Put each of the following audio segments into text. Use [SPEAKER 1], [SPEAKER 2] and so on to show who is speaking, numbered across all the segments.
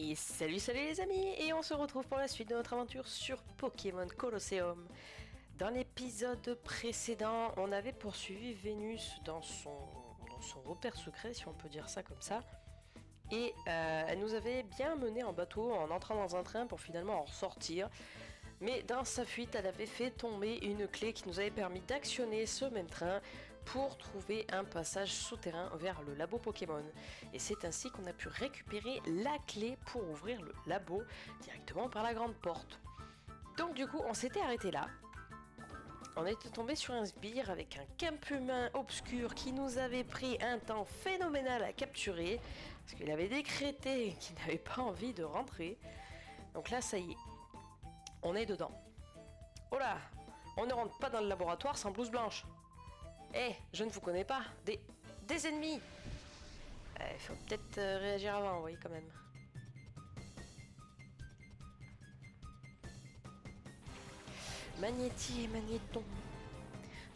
[SPEAKER 1] Et salut les amis, et on se retrouve pour la suite de notre aventure sur Pokémon Colosseum. Dans l'épisode précédent, on avait poursuivi Vénus dans son repère secret, si on peut dire ça comme ça. Et elle nous avait bien mené en bateau en entrant dans un train pour finalement en ressortir. Mais dans sa fuite, elle avait fait tomber une clé qui nous avait permis d'actionner ce même train pour trouver un passage souterrain vers le labo Pokémon. Et c'est ainsi qu'on a pu récupérer la clé pour ouvrir le labo directement par la grande porte. Donc du coup, on s'était arrêté là. On était tombé sur un sbire avec un camp humain obscur qui nous avait pris un temps phénoménal à capturer parce qu'il avait décrété qu'il n'avait pas envie de rentrer. Donc là, ça y est. On est dedans. Oh là, on ne rentre pas dans le laboratoire sans blouse blanche. Eh, je ne vous connais pas. Des ennemis. Il faut peut-être réagir avant, vous voyez, quand même. Magnéti et Magnéton.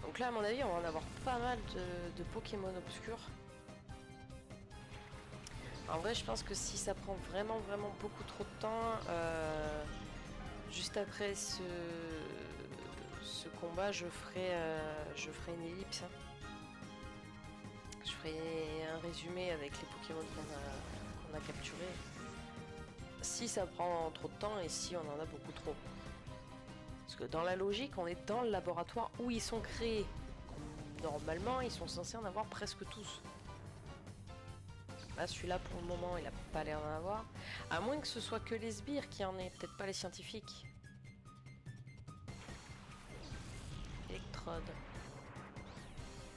[SPEAKER 1] Donc là, à mon avis, on va en avoir pas mal de Pokémon obscurs. En vrai, je pense que si ça prend vraiment beaucoup trop de temps... Juste après ce combat, je ferai une ellipse. Hein. Je ferai un résumé avec les Pokémon qu'on a capturés. Si ça prend trop de temps et si on en a beaucoup trop. Parce que dans la logique, on est dans le laboratoire où ils sont créés. Normalement, ils sont censés en avoir presque tous. Là, celui-là, pour le moment, il a pas l'air d'en avoir. À moins que ce soit que les sbires qui en aient, peut-être pas les scientifiques. Électrode.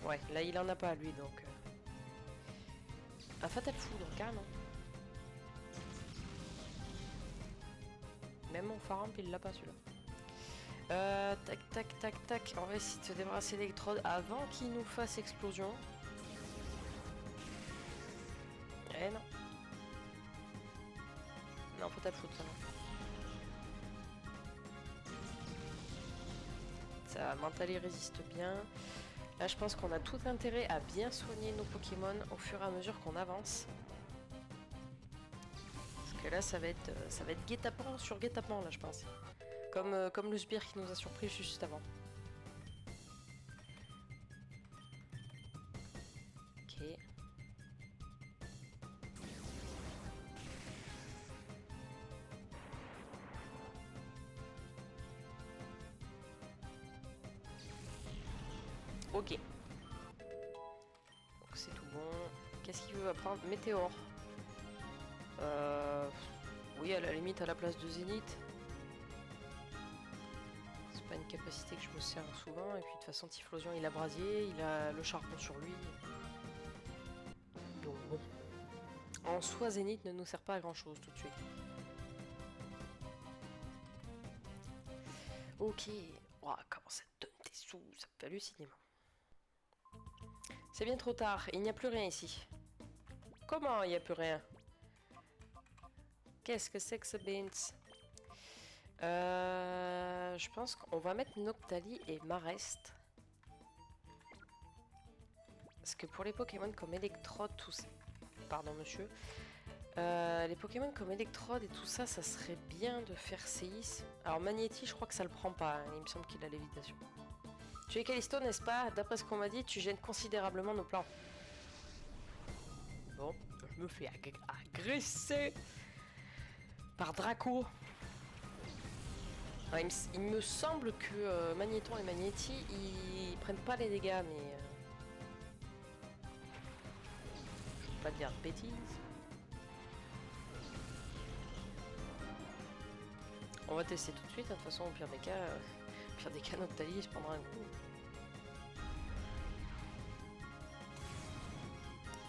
[SPEAKER 1] Ouais, là, il en a pas, lui, donc... Un Fatal Foudre, carrément. Même mon Faramp, il l'a pas, celui-là. Tac. On va essayer de se débarrasser d'électrode avant qu'il nous fasse explosion. Eh non. Non, Fatal Foudre, ça non. Ça, Mentally résiste bien. Là, je pense qu'on a tout intérêt à bien soigner nos Pokémon au fur et à mesure qu'on avance. Parce que là, ça va être guet-apens sur guet-apens, là, je pense. Comme le sbire qui nous a surpris juste avant. Ok. Ok. Donc c'est tout bon. Qu'est-ce qu'il veut apprendre? Météore. Oui, à la limite, à la place de Zénith. C'est pas une capacité que je me sers souvent. Et puis de toute façon, Typhlosion, il a brasier, il a le charbon sur lui. Donc bon. En soi, Zénith ne nous sert pas à grand chose tout de suite. Ok. Oh, comment ça te donne des sous? Ça me fait halluciner, moi. C'est bien trop tard, il n'y a plus rien ici. Comment il n'y a plus rien? Qu'est-ce que c'est que ce beans? Je pense qu'on va mettre Noctali et Marest. Parce que pour les Pokémon comme Electrode, tout ça... Pardon monsieur. Les Pokémon comme Electrode et tout ça, ça serait bien de faire séisme. Alors Magnéti, je crois que ça le prend pas, hein. Il me semble qu'il a lévitation. Tu es Callisto, n'est-ce pas? D'après ce qu'on m'a dit, tu gênes considérablement nos plans. Bon, je me fais agresser par Draco. Alors, il me semble que Magnéton et Magnéti, ils prennent pas les dégâts, mais... je veux pas dire de bêtises. On va tester tout de suite, hein. De toute façon, au pire des cas... Noctali se prendra un coup.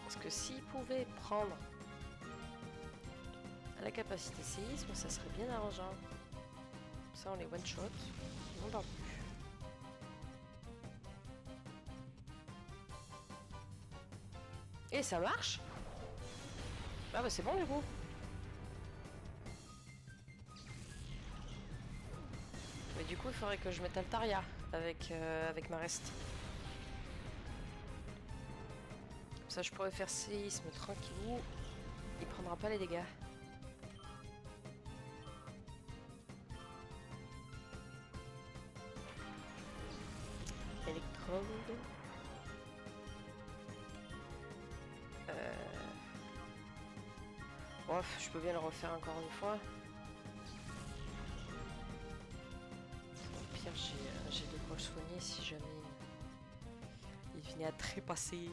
[SPEAKER 1] Parce que s'il pouvait prendre la capacité séisme, ça serait bien arrangeant. Ça, on les one-shot. On parle plus. Et ça marche? Ah bah c'est bon du coup. Mais du coup, il faudrait que je mette Altaria avec Marest. Comme ça, je pourrais faire séisme tranquillou. Il prendra pas les dégâts. bordel. Oh, je peux bien le refaire encore une fois. Au pire, j'ai de quoi soigner si jamais il venait à trépasser.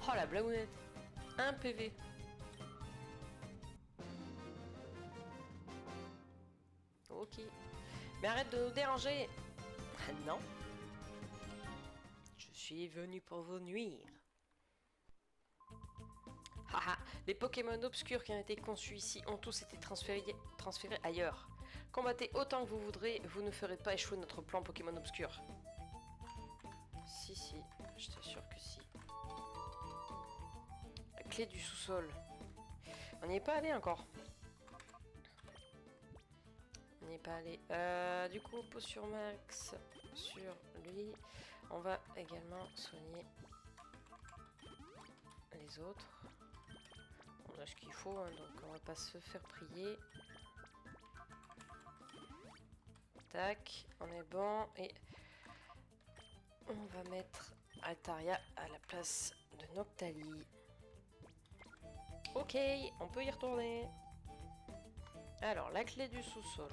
[SPEAKER 1] Oh la blagounette. 1 PV. Ok. Mais arrête de nous déranger. Ah non. Je suis venu pour vous nuire. Haha. Les Pokémon obscurs qui ont été conçus ici ont tous été transférés ailleurs. Combattez autant que vous voudrez, vous ne ferez pas échouer notre plan Pokémon obscur. Si, je t'assure que si. La clé du sous-sol. On n'y est pas allé encore. On n'y est pas allé. Du coup, posture max sur lui. On va également soigner les autres. On a ce qu'il faut, hein, donc on va pas se faire prier. Tac, on est bon. Et on va mettre Altaria à la place de Noctali. Ok, on peut y retourner. Alors, la clé du sous-sol.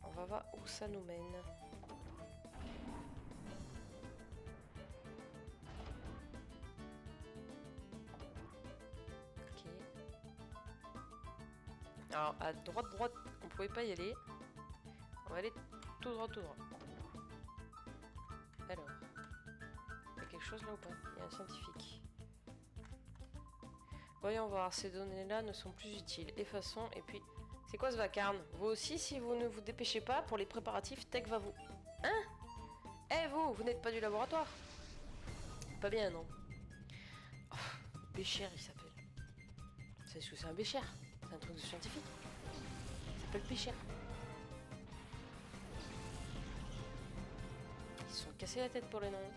[SPEAKER 1] On va voir où ça nous mène. Ok. Alors, à droite, on pouvait pas y aller. On va aller tout droit, tout droit. Alors, il y a quelque chose là ou pas? Il y a un scientifique. Voyons voir, ces données-là ne sont plus utiles. Effaçons, et puis... C'est quoi ce vacarme? Vous aussi, si vous ne vous dépêchez pas, pour les préparatifs, Tech va vous... Hein? Eh vous n'êtes pas du laboratoire? Pas bien, non? Oh, Bécher, il s'appelle. Vous savez ce que c'est un Bécher? C'est un truc de scientifique. Il s'appelle Bécher. Ils se sont cassés la tête pour les noms.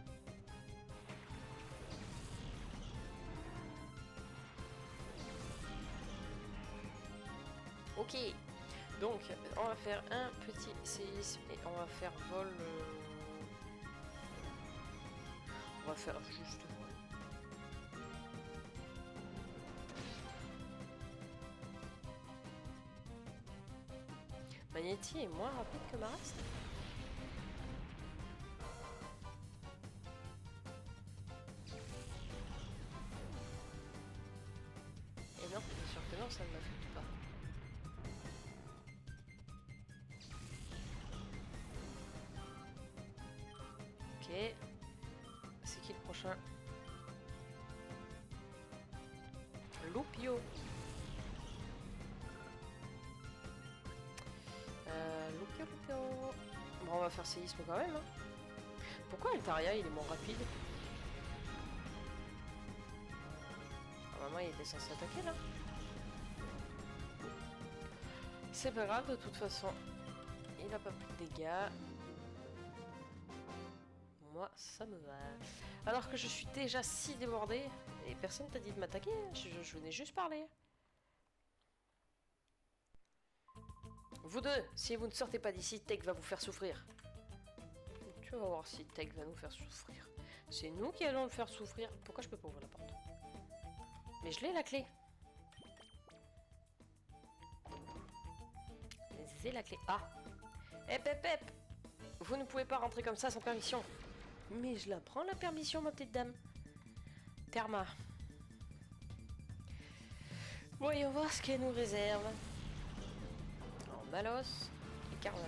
[SPEAKER 1] Ok, donc on va faire un petit séisme et on va faire vol. On va faire juste vol. Magnéti est moins rapide que Marrast. Et non, bien sûr que non, ça ne m'affecte pas. Ok. C'est qui le prochain? Loupio. Loupio. Bon, on va faire séisme quand même. Hein. Pourquoi Altaria il est moins rapide? Normalement il était censé attaquer là. C'est pas grave, de toute façon. Il a pas pris de dégâts. Moi, ça me va. Alors que je suis déjà si débordée. Et personne t'a dit de m'attaquer. Je venais juste parler. Vous deux, si vous ne sortez pas d'ici, Tech va vous faire souffrir. Tu vas voir si Tech va nous faire souffrir. C'est nous qui allons le faire souffrir. Pourquoi je peux pas ouvrir la porte? Mais je l'ai la clé. C'est la clé. Ah. Hep. Vous ne pouvez pas rentrer comme ça sans permission. Mais je la prends la permission, ma petite dame. Therma. Voyons voir ce qu'elle nous réserve. En Malos et Carvana.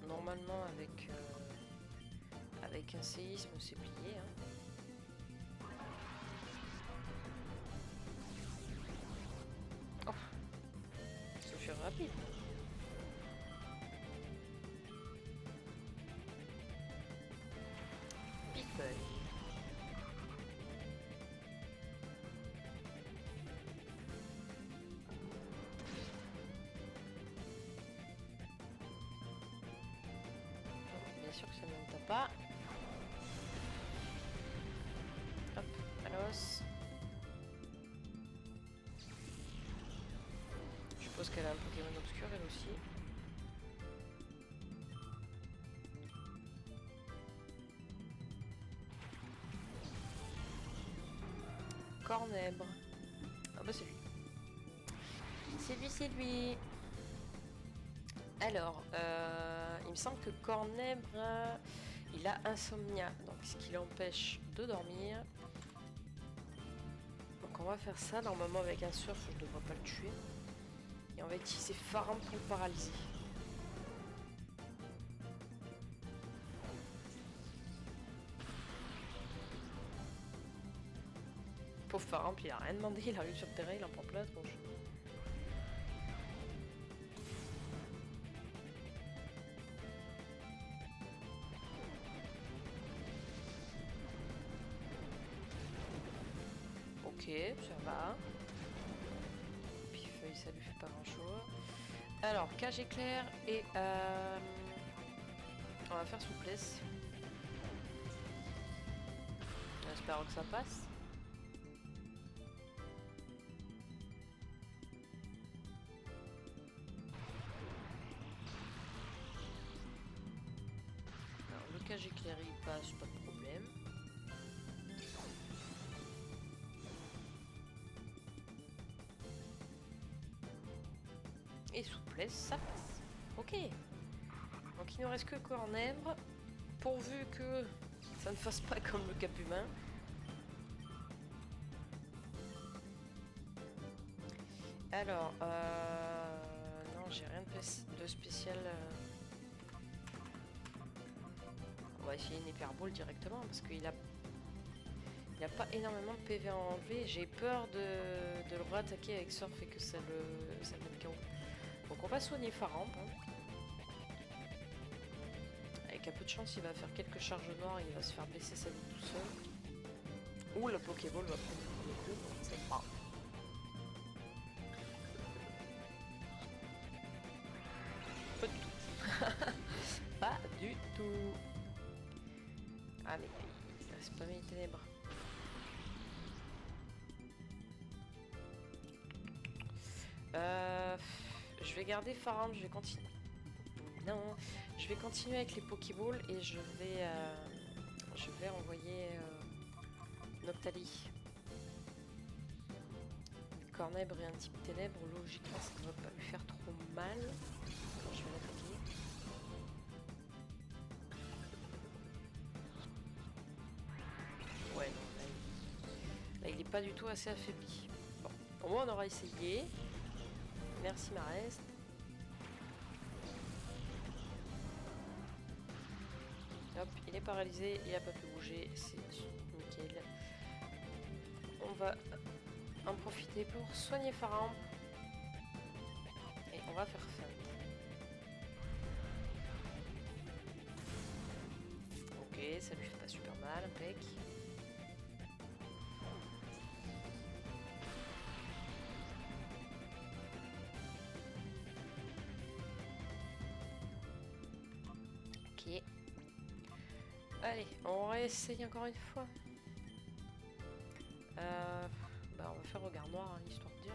[SPEAKER 1] Normalement avec un séisme c'est plié. Hein. Oh, ça fait rapide. feuille. Bon, bien sûr que ça ne monte pas. Hop, Alos. Je suppose qu'elle a un Pokémon obscur elle aussi. Cornèbre. Ah bah c'est lui. C'est lui. Alors, il me semble que Cornèbre, il a insomnia, donc ce qui l'empêche de dormir. Donc on va faire ça, normalement avec un surf, je ne devrais pas le tuer. Et on va utiliser Faram pour le paralyser. Pauvre Faram, il a rien demandé, il arrive sur le terrain, il en prend plein la tronche. Ok, ça va. Pifeuille, ça lui fait pas grand chose. Alors, cage éclair et on va faire souplesse. En espérant que ça passe. Alors, le cage éclair il passe, pas de problème. Et souplesse, ça passe. Ok. Donc il ne reste que Cornèbre. Pourvu que ça ne fasse pas comme le cap humain. Alors, non, j'ai rien de spécial. On va essayer une hyperbole directement parce qu'il a pas énormément de PV à enlever. J'ai peur de le re-attaquer avec Surf et que ça le mette KO. Donc on va soigner Faramp. Avec un peu de chance, il va faire quelques charges noires, il va se faire baisser sa vie tout seul. Ou la Pokéball va prendre le premier coup, on ne sait pas. Pas du tout. Pas du tout. Ah mais il reste pas mes ténèbres. Je vais garder Faramp, je vais continuer. Non, je vais continuer avec les Pokéballs et je vais envoyer Noctali. Cornèbre et un type ténèbres, logiquement ça ne va pas lui faire trop mal quand je vais l'attaquer. Ouais, non, là il est pas du tout assez affaibli. Bon, au moins on aura essayé. Merci Marest. Hop, il est paralysé, il a pas pu bouger, c'est nickel. On va en profiter pour soigner Faramp. Et on va faire feinte. Ok, ça lui fait pas super mal, impec. Ok. Allez, on réessaye encore une fois. Bah on va faire regard noir, hein, histoire de dire.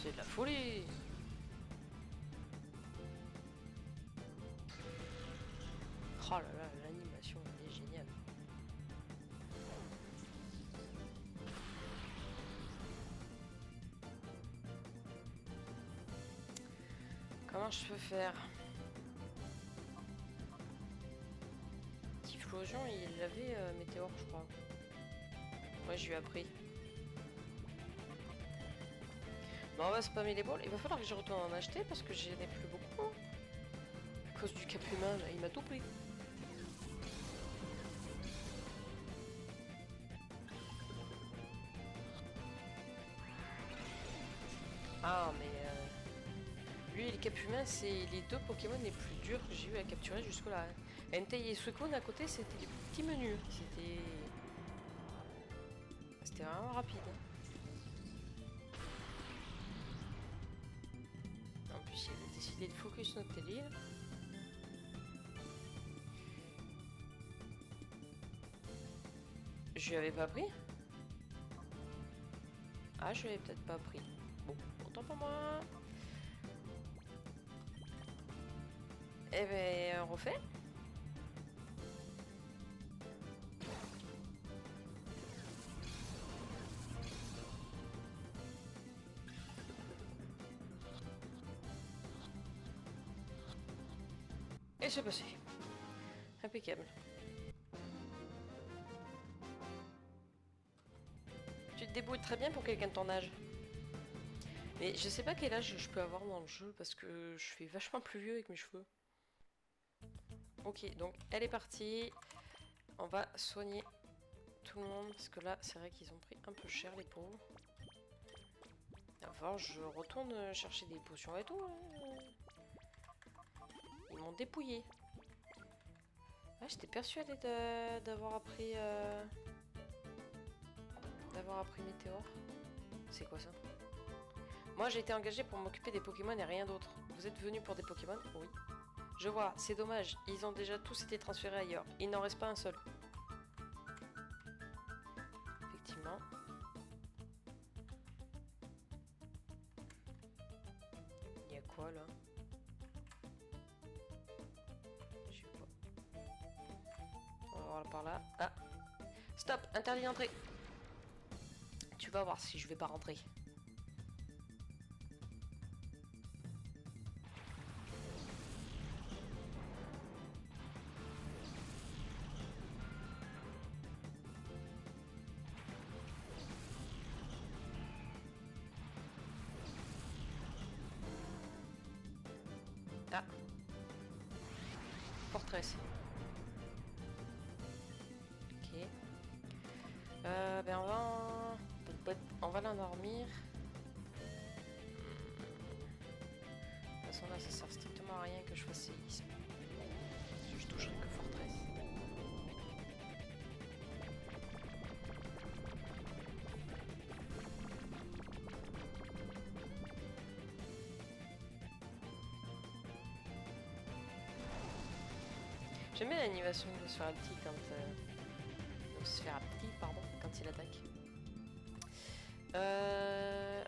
[SPEAKER 1] C'est de la folie. Oh là là, l'animation elle est géniale. Comment je peux faire? Typhlosion, il avait Météore, je crois. Ouais, je lui ai appris. Bon, on va spammer les balles. Il va falloir que je retourne en acheter parce que j'en ai plus beaucoup. À cause du cap humain, là, il m'a tout pris. Ah, mais lui et le Capumin, c'est les deux Pokémon les plus durs que j'ai eu à capturer jusque-là. Entei et Suicune à côté, c'était des petits menus. C'était vraiment rapide. En plus, il a décidé de focus notre l'île. Je lui avais pas pris. Ah, je lui avais peut-être pas pris. Bon, autant pour moi. Eh ben, on refait. Et c'est passé. Impeccable. Tu te débrouilles très bien pour quelqu'un de ton âge. Mais je sais pas quel âge je peux avoir dans le jeu parce que je suis vachement plus vieux avec mes cheveux. Ok, donc elle est partie. On va soigner tout le monde parce que là, c'est vrai qu'ils ont pris un peu cher les pauvres. Enfin, je retourne chercher des potions et tout. Hein. Ils m'ont dépouillé. Ah, j'étais persuadée d'avoir appris... d'avoir appris Météore. C'est quoi ça? Moi, j'ai été engagée pour m'occuper des Pokémon et rien d'autre. Vous êtes venu pour des Pokémon? Oui. Je vois, c'est dommage. Ils ont déjà tous été transférés ailleurs. Il n'en reste pas un seul. Effectivement. Il y a quoi là? Je sais pas. On va voir par là. Ah! Stop! Interdit d'entrer! Tu vas voir si je vais pas rentrer. Ah! Forteresse. Ok. Ben on va l'endormir. De toute façon là ça sert strictement à rien que je fasse séisme. Je toucherai que forteresse. J'aime bien l'animation de Sferapti quand Sferapti, pardon, quand il attaque.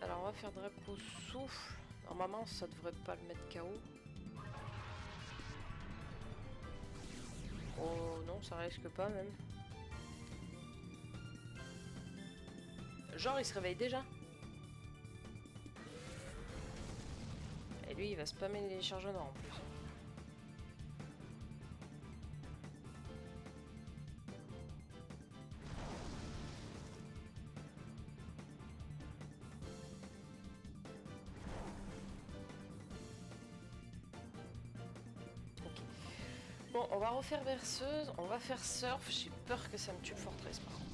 [SPEAKER 1] Alors on va faire Draco souffle. Normalement ça devrait pas le mettre KO. Oh non, ça risque pas même. Genre il se réveille déjà. Et lui il va spammer les chargements en plus. Bon, on va refaire berceuse, on va faire surf, j'ai peur que ça me tue forteresse par contre.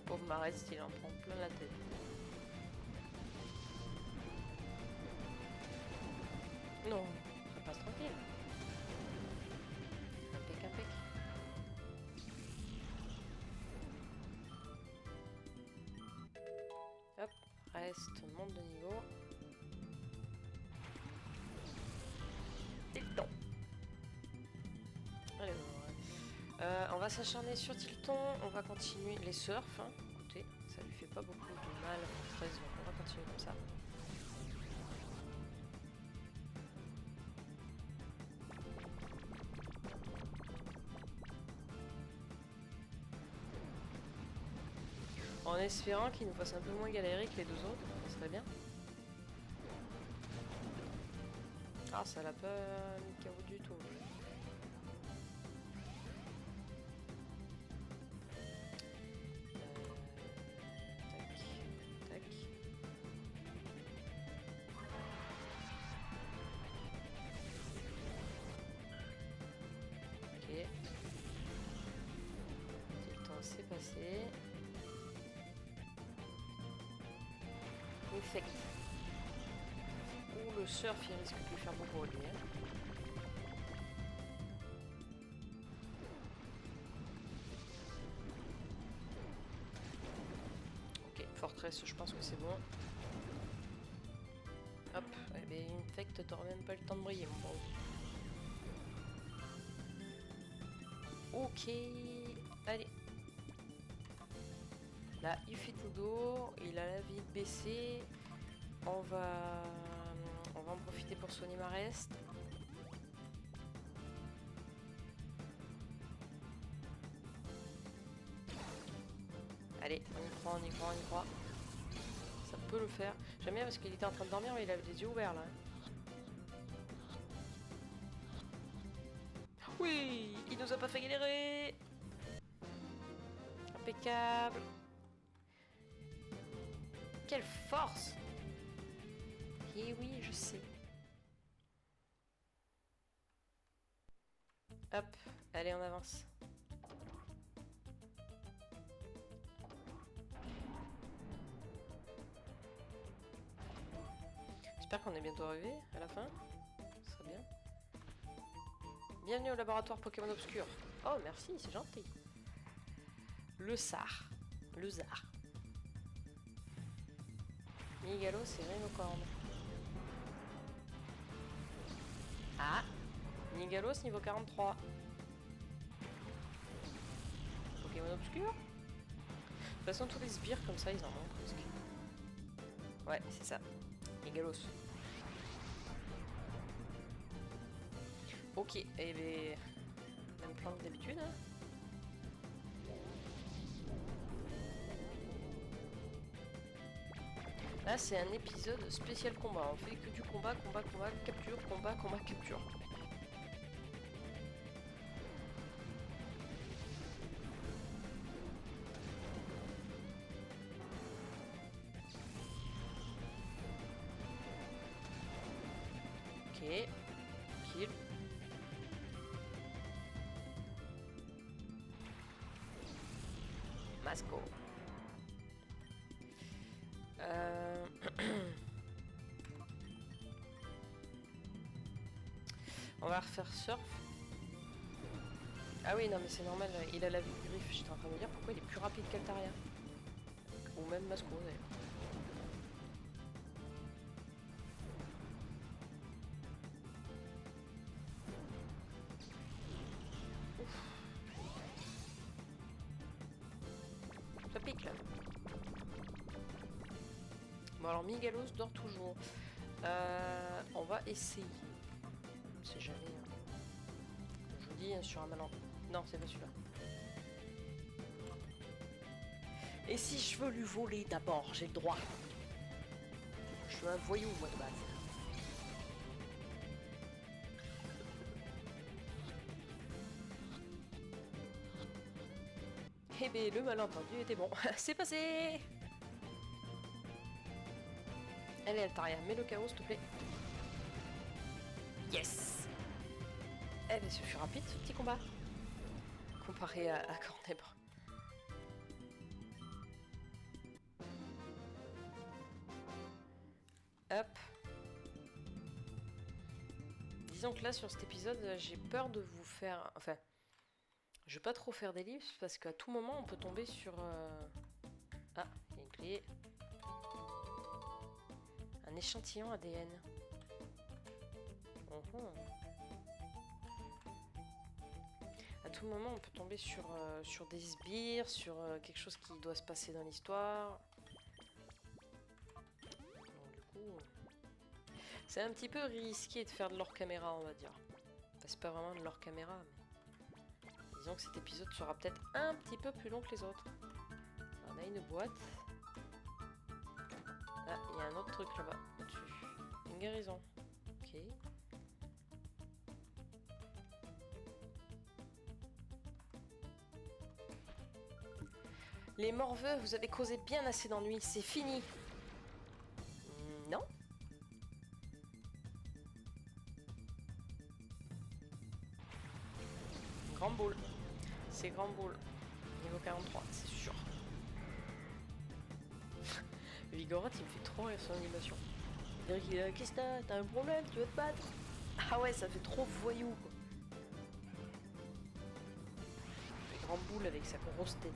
[SPEAKER 1] Pauvre Marest, il en prend plein la tête. Non, ça passe tranquille. Impec, impec. Hop, reste, on monte de niveau. C'est le temps. Alors, on va s'acharner sur Tilton, on va continuer les surfs. Hein. Écoutez, ça lui fait pas beaucoup de mal, 13, donc on va continuer comme ça. En espérant qu'il nous fasse un peu moins galérer que les deux autres, ça serait bien. Ah, ça l'a pas mis KO du tout. Tac, tac. infect. Ou le surf, il risque de lui faire beaucoup lui. Hein. Ok, fortress, je pense que c'est bon. Hop, eh ben, infect, t'auras même pas le temps de briller, mon pauvre. Ok, allez. Là, il fait tout d'eau, il a la vie de baisser. On va en profiter pour soigner ma reste. Allez, on y croit, on y croit, on y croit. Ça peut le faire. J'aime bien parce qu'il était en train de dormir, mais il avait les yeux ouverts là. Oui, il nous a pas fait galérer. Impeccable. Quelle force! Eh oui, je sais. Hop, allez, on avance. J'espère qu'on est bientôt arrivé à la fin. Ce serait bien. Bienvenue au laboratoire Pokémon Obscur. Oh, merci, c'est gentil. Le SAR. Le ZAR. Migalos et Rhinocorne. Ah, Migalos niveau 43. Pokémon Obscur. De toute façon, tous les sbires comme ça, ils en manquent presque. Ouais, c'est ça. Migalos. Ok, et ben... même plan que d'habitude, hein. Là, c'est un épisode spécial combat. On fait que du combat, combat, combat, capture, combat, combat, capture. Ok. Kill. Masco. On va refaire surf. Ah oui, non mais c'est normal, il a la vue de griffe. J'étais en train de me dire pourquoi il est plus rapide qu'Altaria. Ou même Masco d'ailleurs. Ça pique là. Bon alors Migalos dort toujours. On va essayer. C'est jamais. Je vous dis sur un malentendu. Non, c'est pas celui-là. Et si je veux lui voler d'abord, j'ai le droit. Je suis un voyou moi de base. Eh ben le malentendu était bon. C'est passé. Allez Altaria, mets le chaos s'il te plaît. Yes. Eh ben ce fut rapide ce petit combat. Comparé à Cornèbre. Hop. Disons que là sur cet épisode, j'ai peur de vous faire... Enfin, je vais pas trop faire d'ellipse parce qu'à tout moment on peut tomber sur... Ah, il y a une clé. Un échantillon ADN. À tout moment on peut tomber sur des sbires, sur quelque chose qui doit se passer dans l'histoire. Du coup... C'est un petit peu risqué de faire de l'hors caméra, on va dire. Enfin, c'est pas vraiment de l'hors caméra, mais... Disons que cet épisode sera peut-être un petit peu plus long que les autres. On a une boîte. Ah, il y a un autre truc là-bas, au-dessus. Une guérison. Ok. Les morveux, vous avez causé bien assez d'ennuis, c'est fini. Non. Grand boule. C'est grand boule. Niveau 43, c'est sûr. Vigoroth, il me fait trop rire son animation. Il dirait qu'est-ce que t'as un problème, tu veux te battre? Ah ouais, ça fait trop voyou quoi. Une grande boule avec sa grosse tête.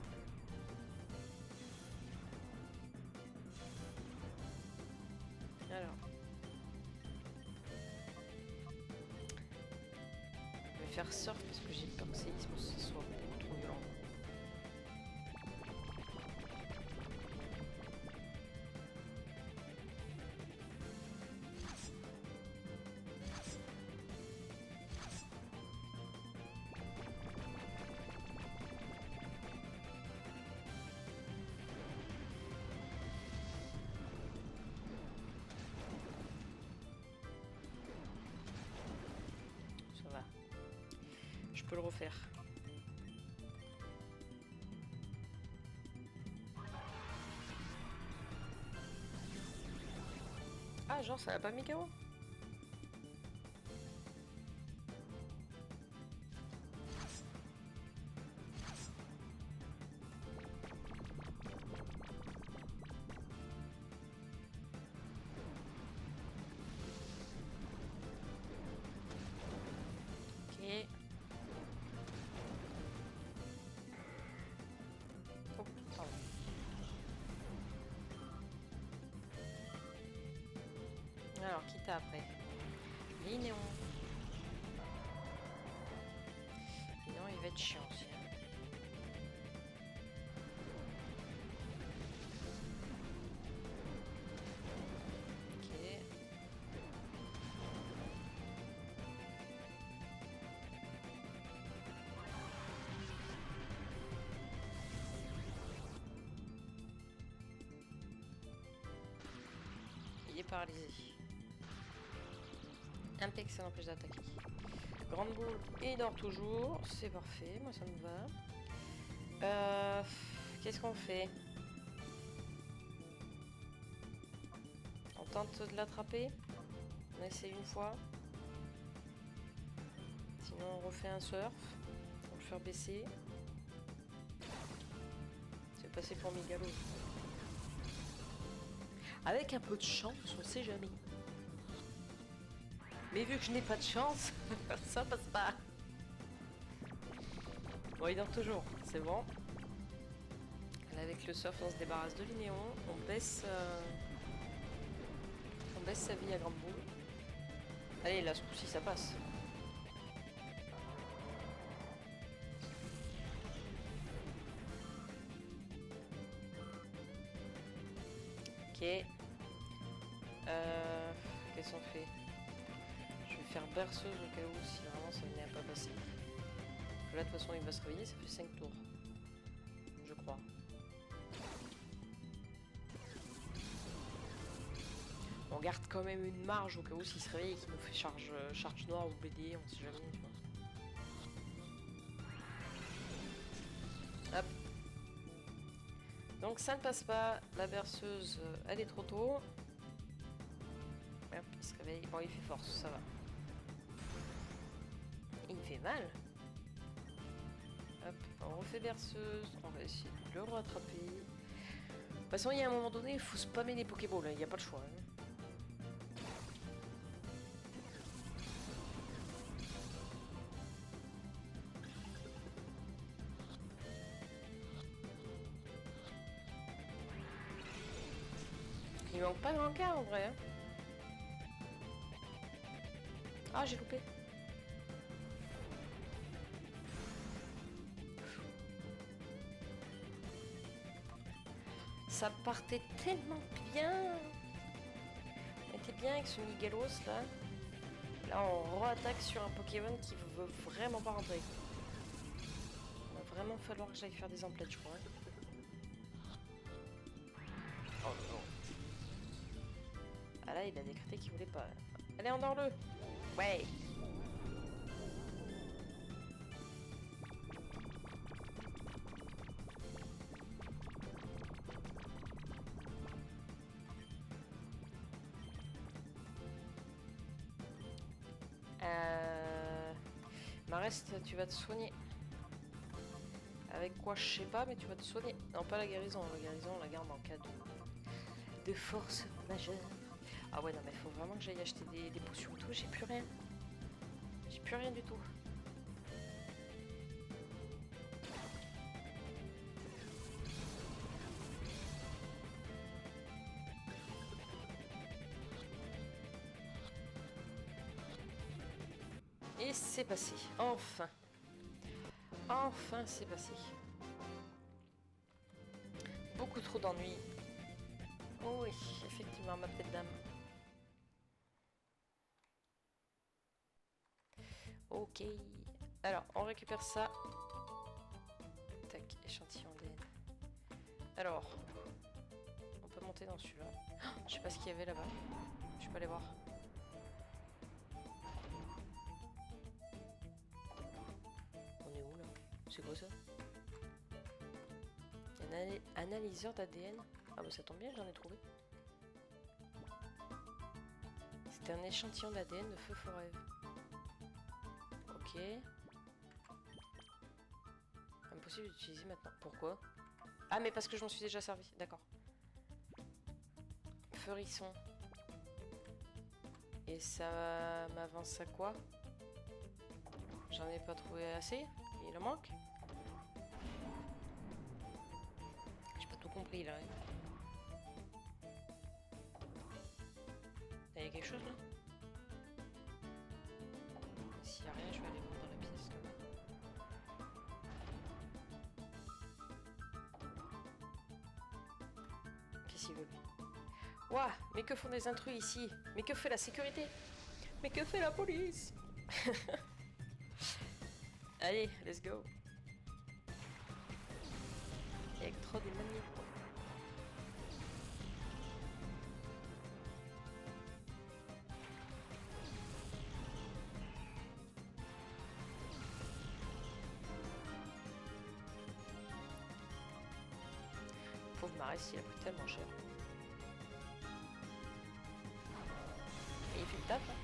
[SPEAKER 1] Alors. Je vais faire surf parce que j'ai peur que séisme ce soit beaucoup trop violent. Ça va. Je peux le refaire. Ah, genre ça n'a pas mis KO? Ok. Oh, pardon. Alors, qui t'a après? Linéon. Linéon, il va être chiant aussi. Ok. Il est paralysé. Impec, ça n'empêche d'attaquer. Grande boule, et il dort toujours. C'est parfait, moi ça me va. Qu'est-ce qu'on fait? On tente de l'attraper. On essaie une fois. Sinon on refait un surf. On le faire baisser. C'est passé pour Migalo. Avec un peu de chance, on sait jamais. Mais vu que je n'ai pas de chance, ça passe pas. Bon, il dort toujours, c'est bon. Là, avec le surf, on se débarrasse de Linéon. On baisse sa vie à grande boule. Allez, là, ce coup-ci, ça passe. Ok. Qu'est-ce qu'on fait? Je vais faire berceuse au cas où si vraiment ça venait à pas passer. Là, de toute façon, il va se réveiller, ça fait 5 tours. Je crois. On garde quand même une marge au cas où s'il se réveille et qu'il nous fait charge noire ou BD, on sait jamais, tu vois. Hop. Donc ça ne passe pas, la berceuse, elle est trop tôt. Hop, il se réveille. Bon, il fait force, ça va. Il me fait mal. Hop, on refait berceuse, on va essayer de le rattraper. De toute façon, il y a un moment donné, il faut spammer les Pokéballs, il n'y a pas le choix. Hein. Il manque pas grand cas en vrai. Hein. Ah, j'ai loupé. Ça partait tellement bien. On était bien avec ce Migalos là. Là, on re-attaque sur un Pokémon qui veut vraiment pas rentrer. Il va vraiment falloir que j'aille faire des emplettes, je crois. Hein. Oh non. Ah là, il a décrété qu'il voulait pas. Allez, endors-le. Ouais. Marest, tu vas te soigner. Avec quoi, je sais pas, mais tu vas te soigner. Non, pas la guérison. La guérison, on la garde en cas de force majeure. Ah ouais, non, mais il faut vraiment que j'aille acheter des potions et tout. J'ai plus rien. J'ai plus rien du tout. Et c'est passé. Enfin. Enfin, c'est passé. Beaucoup trop d'ennuis. Oh oui, effectivement, ma petite dame. Ok. Alors, on récupère ça. Tac, échantillon d'ADN. Alors, on peut monter dans celui-là. Oh, je sais pas ce qu'il y avait là-bas. Je peux aller voir. On est où là? C'est quoi ça? Un analyseur d'ADN. Ah bah ça tombe bien, j'en ai trouvé. C'était un échantillon d'ADN de feu forêt. Ok. Impossible d'utiliser maintenant. Pourquoi? Ah mais parce que je m'en suis déjà servi. D'accord. Feurisson. Et ça m'avance à quoi? J'en ai pas trouvé assez. Il en manque. J'ai pas tout compris là. Il y a quelque chose là? S'il y a rien, je vais aller voir dans la pièce. Qu'est-ce qu'il veut lui? Ouah, mais que font des intrus ici? Mais que fait la sécurité? Mais que fait la police? Allez, let's go. Électrode et magnéto. Pauvre Marès, il a pris tellement cher. Et il fait le taf, hein.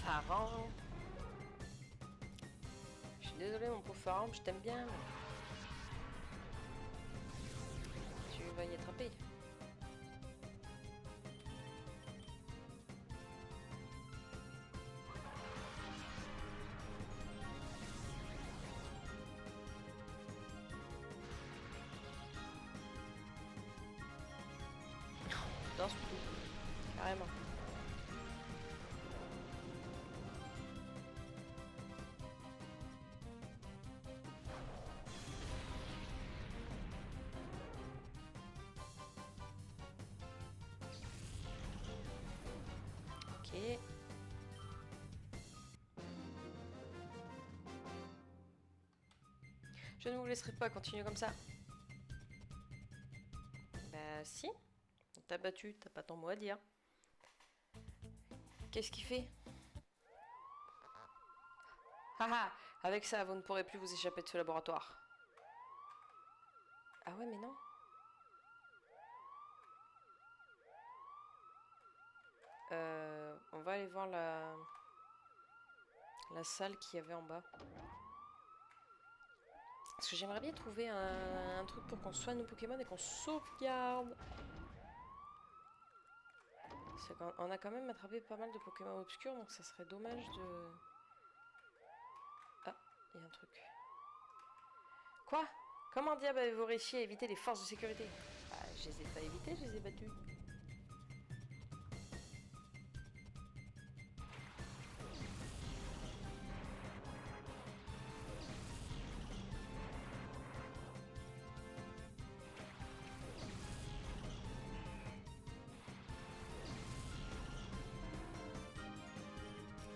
[SPEAKER 1] Pharaon. Je suis désolée mon pauvre Pharaon, je t'aime bien. Mais... tu vas y attraper. Dans ce coup, carrément. Ok. Je ne vous laisserai pas continuer comme ça. Bah si. On t'a battu, t'as pas ton mot à dire. Qu'est-ce qu'il fait? Haha, avec ça, vous ne pourrez plus vous échapper de ce laboratoire. Ah ouais, mais non. On va aller voir la salle qu'il y avait en bas. Parce que j'aimerais bien trouver un truc pour qu'on soigne nos Pokémon et qu'on sauvegarde. On a quand même attrapé pas mal de Pokémon obscurs, donc ça serait dommage de... Ah, il y a un truc. Quoi? Comment diable avez-vous réussi à éviter les forces de sécurité? Bah, je les ai pas évités, je les ai battus.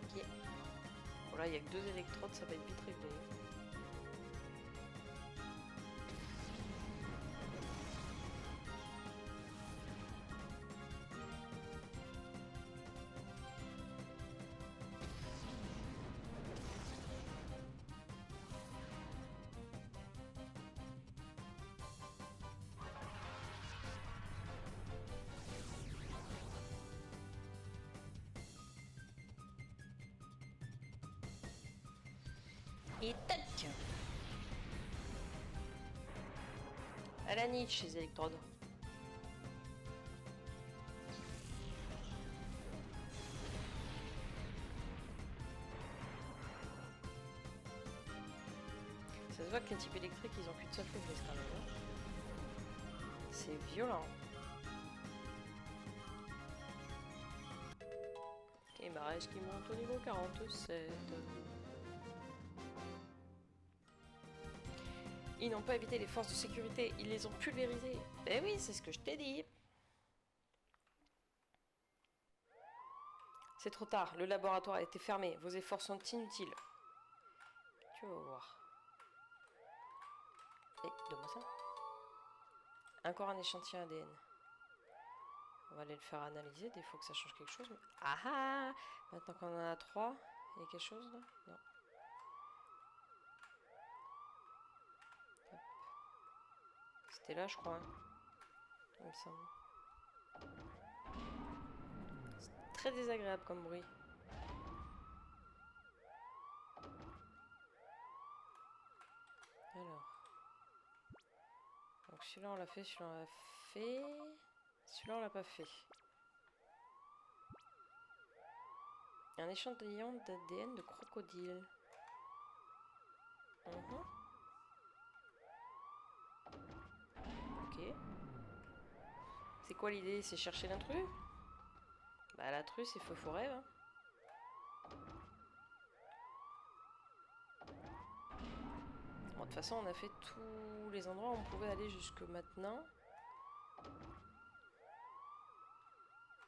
[SPEAKER 1] Ok. Bon là, il y a que 2 électrodes, ça va être vite réglé. Et tac. À la niche, les électrodes. Ça se voit que les types électriques, ils ont qu'une seule faiblesse quand même. Hein. C'est violent. Ok, bah est-ce qu'il monte au niveau 47? Ils n'ont pas évité les forces de sécurité, ils les ont pulvérisées. Ben oui, c'est ce que je t'ai dit. C'est trop tard, le laboratoire a été fermé, vos efforts sont inutiles. Tu vas voir. Eh, donne-moi ça. Encore un échantillon ADN. On va aller le faire analyser, des fois que ça change quelque chose. Mais... Ah ah. Maintenant qu'on en a 3, il y a quelque chose là? Non. C'était là, je crois. Hein. Il me semble. C'est très désagréable comme bruit. Alors. Donc celui-là on l'a fait, celui-là on l'a fait. Celui-là on l'a pas fait. Un échantillon d'ADN de crocodile. Ok. C'est quoi l'idée? C'est chercher l'intrus? Bah l'intrus c'est feu forêt. Hein. Bon, de toute façon on a fait tous les endroits où on pouvait aller jusque maintenant.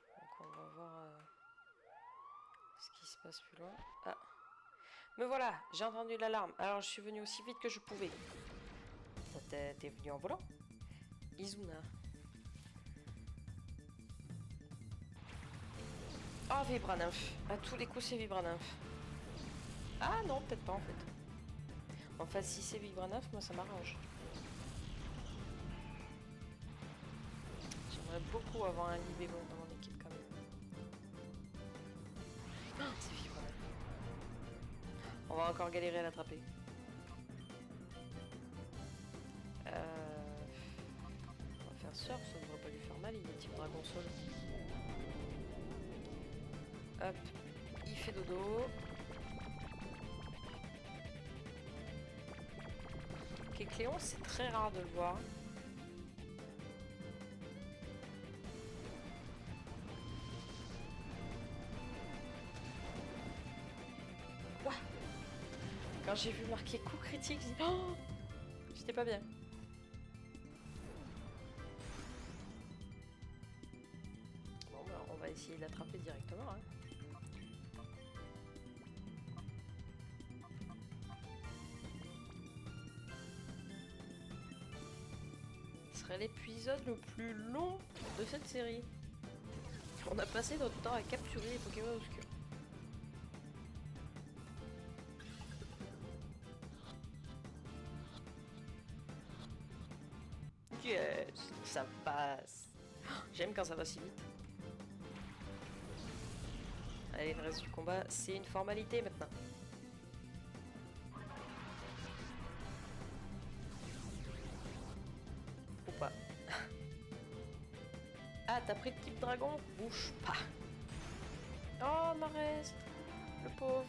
[SPEAKER 1] Donc on va voir ce qui se passe plus loin. Ah. Me voilà, j'ai entendu l'alarme, alors je suis venu aussi vite que je pouvais. T'es venu en volant? Izuna. Oh, Vibranymph. À tous les coups, c'est Vibranymph. Ah non, peut-être pas en fait. Enfin, si c'est Vibranymph, moi ça m'arrange. J'aimerais beaucoup avoir un Libégon dans mon équipe quand même. Oh, c'est Vibranymph. On va encore galérer à l'attraper. On va faire surf, ça ne devrait pas lui faire mal, il est type dragon sol. Hop, il fait dodo. Cléon, c'est très rare de le voir. Ouah. Quand j'ai vu marquer coup critique, j'ai dit oh, j'étais pas bien. Bon bah on va essayer de l'attraper directement. Hein. Ce serait l'épisode le plus long de cette série. On a passé notre temps à capturer les Pokémon obscurs. Yes, ça passe. J'aime quand ça va si vite. Allez, le reste du combat, c'est une formalité maintenant. Ou pas. Ah, t'as pris le type dragon? Bouge pas. Oh, Marest, le pauvre.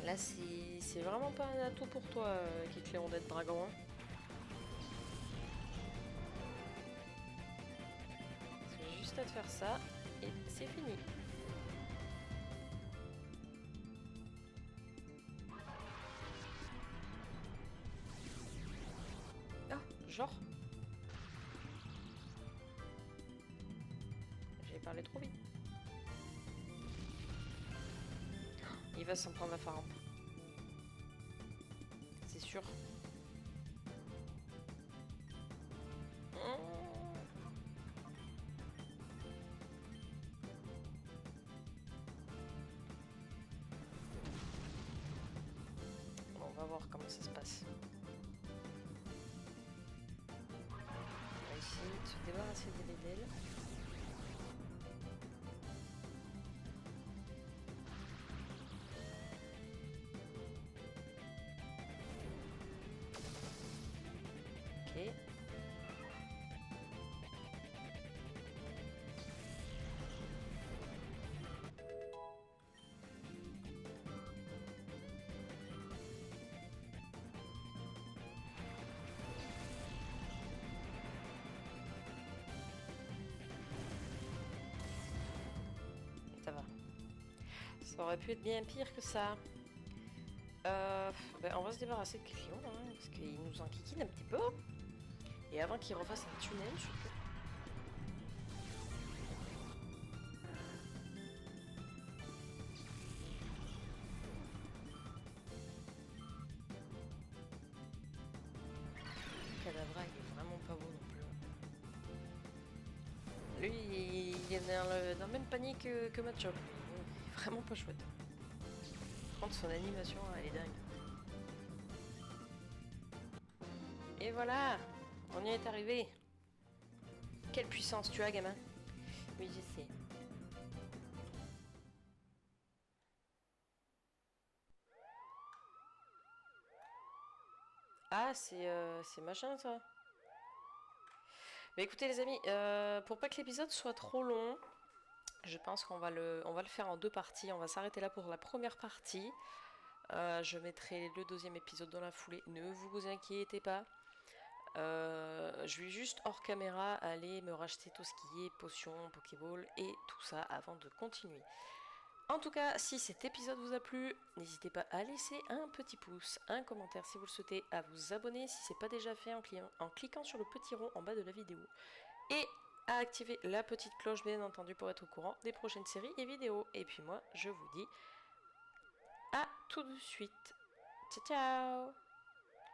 [SPEAKER 1] Là, c'est vraiment pas un atout pour toi, Kikléon, d'être dragon. Hein. J'ai juste à te faire ça, et c'est fini. Ah, genre. J'ai parlé trop vite. Il va s'en prendre la Faramp. C'est sûr. On va voir comment ça se passe. On va essayer de se débarrasser des d'elle. Ça va. Ça aurait pu être bien pire que ça. On va se débarrasser de Clion, hein, parce qu'il nous enquiquine un petit peu. Et avant qu'il refasse un tunnel, surtout. Cadavra, il est vraiment pas beau non plus. Lui, il est dans le même panier que Machop. Il est vraiment pas chouette. Par contre, son animation, elle est dingue. Et voilà, on y est arrivé. Quelle puissance tu as, gamin? Oui, je sais. Ah, c'est machin, ça. Mais écoutez, les amis, pour pas que l'épisode soit trop long, je pense qu'on va le faire en deux parties. On va s'arrêter là pour la première partie. Je mettrai le deuxième épisode dans la foulée. Ne vous inquiétez pas. Je vais juste hors caméra aller me racheter tout ce qui est potions, Pokéball et tout ça avant de continuer. En tout cas, si cet épisode vous a plu, n'hésitez pas à laisser un petit pouce, un commentaire si vous le souhaitez, à vous abonner si ce n'est pas déjà fait en cliquant sur le petit rond en bas de la vidéo et à activer la petite cloche bien entendu pour être au courant des prochaines séries et vidéos. Et puis moi, je vous dis à tout de suite. Ciao ciao.